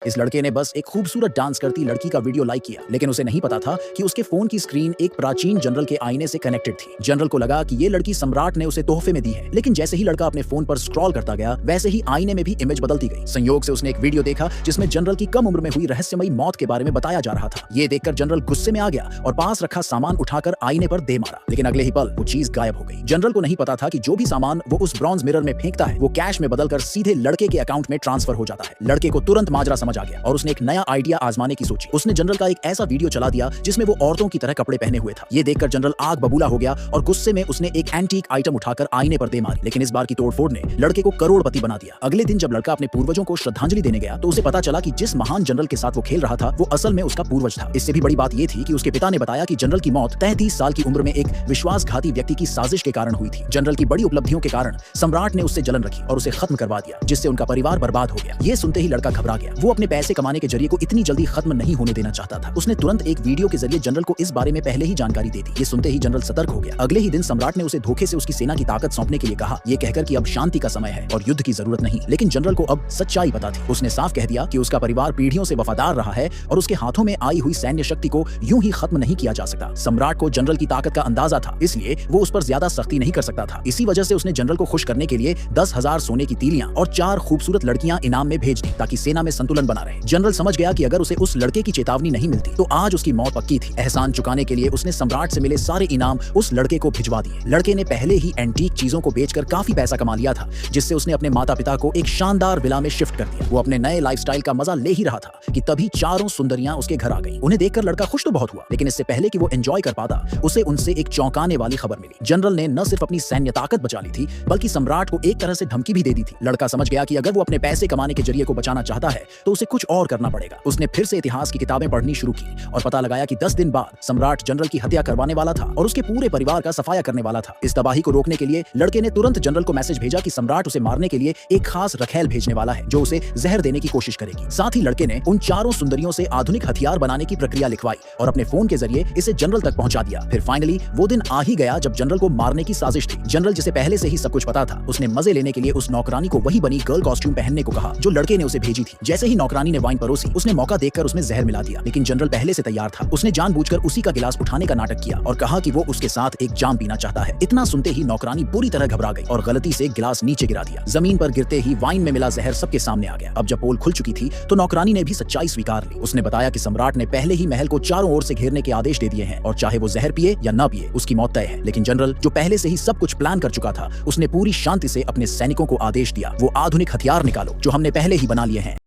इस लड़के ने बस एक खूबसूरत डांस करती लड़की का वीडियो लाइक किया, लेकिन उसे नहीं पता था कि उसके फोन की स्क्रीन एक प्राचीन जनरल के आईने से कनेक्टेड थी। जनरल को लगा कि ये लड़की सम्राट ने उसे तोहफे में दी है, लेकिन जैसे ही लड़का अपने फोन पर स्क्रॉल करता गया, वैसे ही आईने में भी इमेज बदलती गई। संयोग से उसने एक वीडियो देखा जिसमें जनरल की कम उम्र में हुई रहस्यमयी मौत के बारे में बताया जा रहा था। ये देखकर जनरल गुस्से में आ गया और पास रखा सामान उठाकर आईने पर दे मारा, लेकिन अगले ही पल वो चीज गायब हो गई। जनरल को नहीं पता था कि जो भी सामान वो उस ब्रॉन्ज मिरर में फेंकता है, वो कैश में बदलकर सीधे लड़के के अकाउंट में ट्रांसफर हो जाता है। लड़के को तुरंत माजरा समझ आ गया और उसने एक नया आइडिया आजमाने की सोची। उसने जनरल का एक ऐसा वीडियो चला दिया जिसमें वो औरतों की तरह कपड़े पहने हुए था। ये देखकर जनरल आग बबूला हो गया और गुस्से में उसने एक एंटीक आइटम उठाकर आईने पर दे मारी, लेकिन इस बार की तोड़फोड़ ने लड़के को करोड़पति बना दिया। अगले दिन जब लड़का अपने पूर्वजों को श्रद्धांजलि देने गया तो उसे पता चला कि जिस महान जनरल के साथ वो खेल रहा था वो असल में उसका पूर्वज था। इससे भी बड़ी बात ये थी कि उसके पिता ने बताया कि जनरल की मौत 33 साल की उम्र में एक विश्वासघाती व्यक्ति की साजिश के कारण हुई थी। जनरल की बड़ी उपलब्धियों के कारण सम्राट ने उससे जलन रखी और उसे खत्म करवा दिया, जिससे उनका परिवार बर्बाद हो गया। ये सुनते ही लड़का घबरा गया। वो अपने पैसे कमाने के जरिए को इतनी जल्दी खत्म नहीं होने देना चाहता था। उसने तुरंत एक वीडियो के जरिए जनरल को इस बारे में पहले ही जानकारी दे दी। ये सुनते ही जनरल सतर्क हो गया। अगले ही दिन सम्राट ने उसे धोखे से उसकी सेना की ताकत सौंपने के लिए कहा, ये कहकर कि अब शांति का समय है और युद्ध की जरूरत नहीं। लेकिन जनरल को अब सच्चाई पता थी। उसने साफ कह दिया कि उसका परिवार पीढ़ियों से वफादार रहा है और उसके हाथों में आई हुई सैन्य शक्ति को यूं ही खत्म नहीं किया जा सकता। सम्राट को जनरल की ताकत का अंदाजा था, इसलिए वो उस पर ज्यादा सख्ती नहीं कर सकता था। इसी वजह से उसने जनरल को खुश करने के लिए 10,000 सोने की तीलियां और 4 खूबसूरत लड़कियां इनाम में भेज दी, ताकि सेना में संतुलन बना रहे। जनरल समझ गया कि अगर उसे उस लड़के की चेतावनी नहीं मिलती तो आज उसकी मौत पक्की थी। एहसान चुकाने के लिए उसने सम्राट से मिले सारे इनाम उस लड़के को भिजवा दिए। लड़के ने पहले ही एंटीक चीजों को बेचकर काफी पैसा कमा लिया था, जिससे उसने अपने माता पिता को एक शानदार विला में शिफ्ट कर दिया। वो अपने नए लाइफस्टाइल का मजा ले ही रहा था कि तभी चारों सुंदरियां उसके घर आ गई। उन्हें देखकर लड़का खुश तो बहुत हुआ, लेकिन इससे पहले कि वो एंजॉय कर पाता, उसे उनसे एक चौंकाने वाली खबर मिली। जनरल ने न सिर्फ अपनी सैन्य ताकत बचा ली थी, बल्कि सम्राट को एक तरह से धमकी भी दे दी थी। लड़का समझ गया कि अगर वो अपने पैसे कमाने के जरिए को बचाना चाहता है तो उसे कुछ और करना पड़ेगा। उसने फिर से इतिहास की किताबें पढ़नी शुरू की और पता लगाया कि 10 दिन बाद सम्राट जनरल की हत्या करवाने वाला था और उसके पूरे परिवार का सफाया करने वाला था। इस तबाही को रोकने के लिए लड़के ने तुरंत जनरल को मैसेज भेजा कि सम्राट उसे मारने के लिए एक खास रखेल भेजने वाला है जो उसे जहर देने की कोशिश करेगी। साथ ही लड़के ने उन चारों सुंदरियों से आधुनिक हथियार बनाने की प्रक्रिया लिखवाई और अपने फोन के जरिए इसे जनरल तक पहुंचा दिया। फिर फाइनली वो दिन आ ही गया जब जनरल को मारने की साजिश थी। जनरल, जिसे पहले से ही सब कुछ पता था, उसने मजे लेने के लिए उस नौकरानी को वही बनी गर्ल कॉस्ट्यूम पहनने को कहा जो लड़के ने उसे भेजी थी। जैसे ही नौकरानी ने वाइन परोसी, उसने मौका देखकर उसमें जहर मिला दिया, लेकिन जनरल पहले से तैयार था। उसने जानबूझकर उसी का गिलास उठाने का नाटक किया और कहा कि वो उसके साथ एक जाम पीना चाहता है। इतना सुनते ही नौकरानी बुरी तरह घबरा गई और गलती से गिलास नीचे गिरा दिया। जमीन पर गिरते ही वाइन में मिला जहर सबके सामने आ गया। अब जब पोल खुल चुकी थी तो नौकरानी ने भी सच्चाई स्वीकार ली। उसने बताया कि सम्राट ने पहले ही महल को चारों ओर से घेरने के आदेश दे दिए हैं और चाहे वो जहर पिए या ना पिए, उसकी मौत तय है। लेकिन जनरल, जो पहले से ही सब कुछ प्लान कर चुका था, उसने पूरी शांति से अपने सैनिकों को आदेश दिया, वो आधुनिक हथियार निकालो जो हमने पहले ही बना लिए हैं।